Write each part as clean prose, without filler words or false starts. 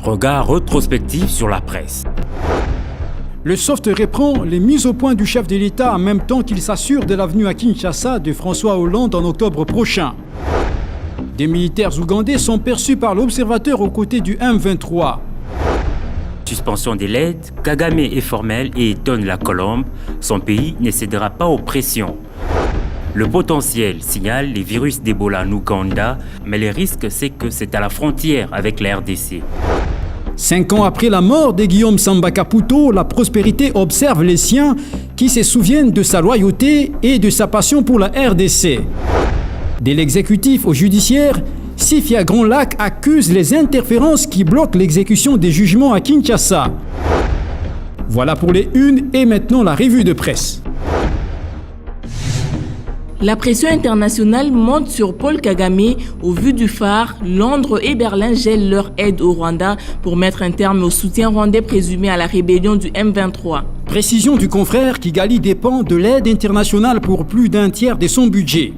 Regard rétrospectif sur la presse. Le SOFT reprend les mises au point du chef de l'État en même temps qu'il s'assure de l'avenue à Kinshasa de François Hollande en octobre prochain. Des militaires ougandais sont perçus par l'Observateur aux côtés du M23. Suspension de l'aide, Kagame est formel et étonne la Colombe. Son pays ne cédera pas aux pressions. Le potentiel signale les virus d'Ebola en Ouganda, mais le risque c'est que c'est à la frontière avec la RDC. 5 ans après la mort de Guillaume Samba Caputo, la prospérité observe les siens qui se souviennent de sa loyauté et de sa passion pour la RDC. De l'exécutif au judiciaire, Sifia Grand-Lac accuse les interférences qui bloquent l'exécution des jugements à Kinshasa. Voilà pour les unes et maintenant la revue de presse. La pression internationale monte sur Paul Kagame. Au vu du phare, Londres et Berlin gèlent leur aide au Rwanda pour mettre un terme au soutien rwandais présumé à la rébellion du M23. Précision du confrère, Kigali dépend de l'aide internationale pour plus d'un tiers de son budget.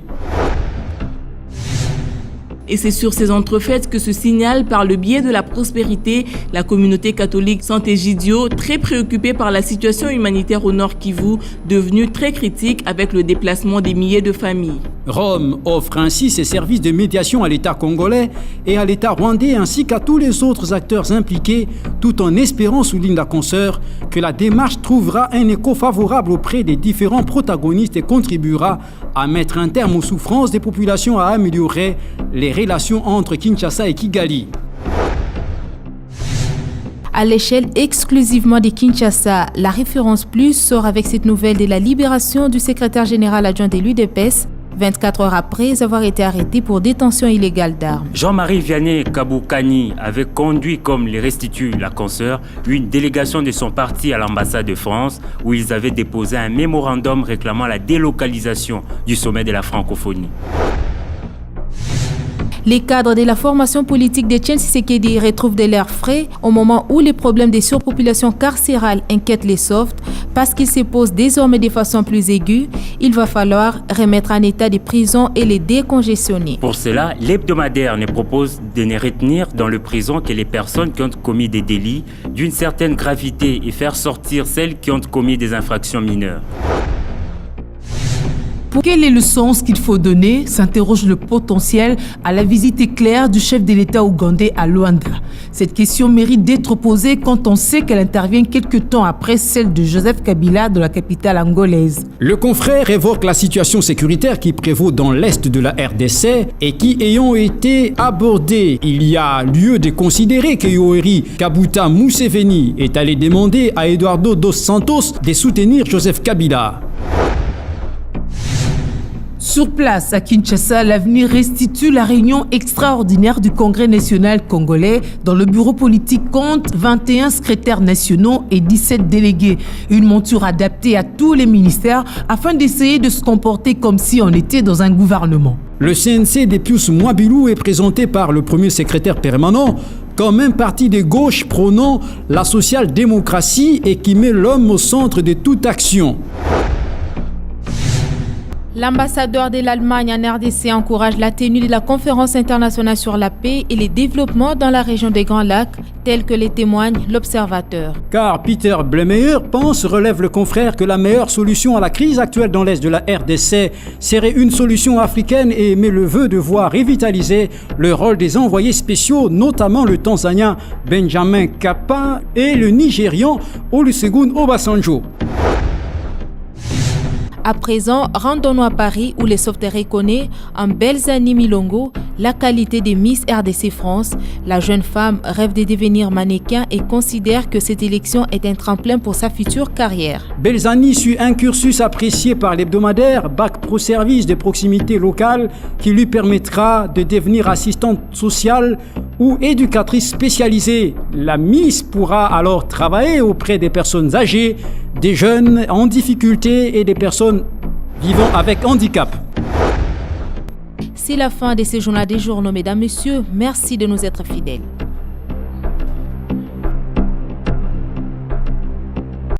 Et c'est sur ces entrefaites que se signale par le biais de la prospérité la communauté catholique Sant'Egidio, très préoccupée par la situation humanitaire au Nord Kivu, devenue très critique avec le déplacement des milliers de familles. Rome offre ainsi ses services de médiation à l'État congolais et à l'État rwandais ainsi qu'à tous les autres acteurs impliqués, tout en espérant, souligne la consoeur, que la démarche trouvera un écho favorable auprès des différents protagonistes et contribuera à mettre un terme aux souffrances des populations, à améliorer les relations entre Kinshasa et Kigali. À l'échelle exclusivement de Kinshasa, la référence plus sort avec cette nouvelle de la libération du secrétaire général adjoint de l'UDPS, 24 heures après avoir été arrêté pour détention illégale d'armes. Jean-Marie Vianney Kaboukani avait conduit, comme les restitue la consoeur, une délégation de son parti à l'ambassade de France où ils avaient déposé un mémorandum réclamant la délocalisation du sommet de la francophonie. Les cadres de la formation politique d'Etienne Tshisekedi retrouvent de l'air frais au moment où les problèmes de surpopulation carcérale inquiètent les softs. Parce qu'ils se posent désormais de façon plus aiguë, il va falloir remettre en état des prisons et les décongestionner. Pour cela, l'hebdomadaire ne propose de ne retenir dans le prison que les personnes qui ont commis des délits d'une certaine gravité et faire sortir celles qui ont commis des infractions mineures. Quel est le sens qu'il faut donner, s'interroge le potentiel à la visite éclair du chef de l'État ougandais à Luanda. Cette question mérite d'être posée quand on sait qu'elle intervient quelques temps après celle de Joseph Kabila dans la capitale angolaise. Le confrère évoque la situation sécuritaire qui prévaut dans l'est de la RDC et qui, ayant été abordée, il y a lieu de considérer que Yoweri Kaguta Museveni est allé demander à Eduardo dos Santos de soutenir Joseph Kabila. Sur place, à Kinshasa, l'avenir restitue la réunion extraordinaire du Congrès national congolais dont le bureau politique compte 21 secrétaires nationaux et 17 délégués. Une monture adaptée à tous les ministères afin d'essayer de se comporter comme si on était dans un gouvernement. Le CNC de Pius Mwabilou est présenté par le premier secrétaire permanent comme un parti de gauche prônant la social-démocratie et qui met l'homme au centre de toute action. L'ambassadeur de l'Allemagne en RDC encourage la tenue de la conférence internationale sur la paix et les développements dans la région des Grands Lacs, tel que les témoigne l'Observateur. Car Peter Blemeyer relève le confrère, que la meilleure solution à la crise actuelle dans l'est de la RDC serait une solution africaine et émet le vœu de voir revitaliser le rôle des envoyés spéciaux, notamment le Tanzanien Benjamin Kapa et le Nigérian Olusegun Obasanjo. À présent, rendons-nous à Paris où les sauveteurs reconnaissent en Belzani Milongo la qualité des Miss RDC France. La jeune femme rêve de devenir mannequin et considère que cette élection est un tremplin pour sa future carrière. Belzani suit un cursus apprécié par l'hebdomadaire Bac Pro Service de proximité locale qui lui permettra de devenir assistante sociale ou éducatrice spécialisée. La Miss pourra alors travailler auprès des personnes âgées, des jeunes en difficulté et des personnes vivant avec handicap. C'est la fin de ce journal des journaux, mesdames, messieurs. Merci de nous être fidèles.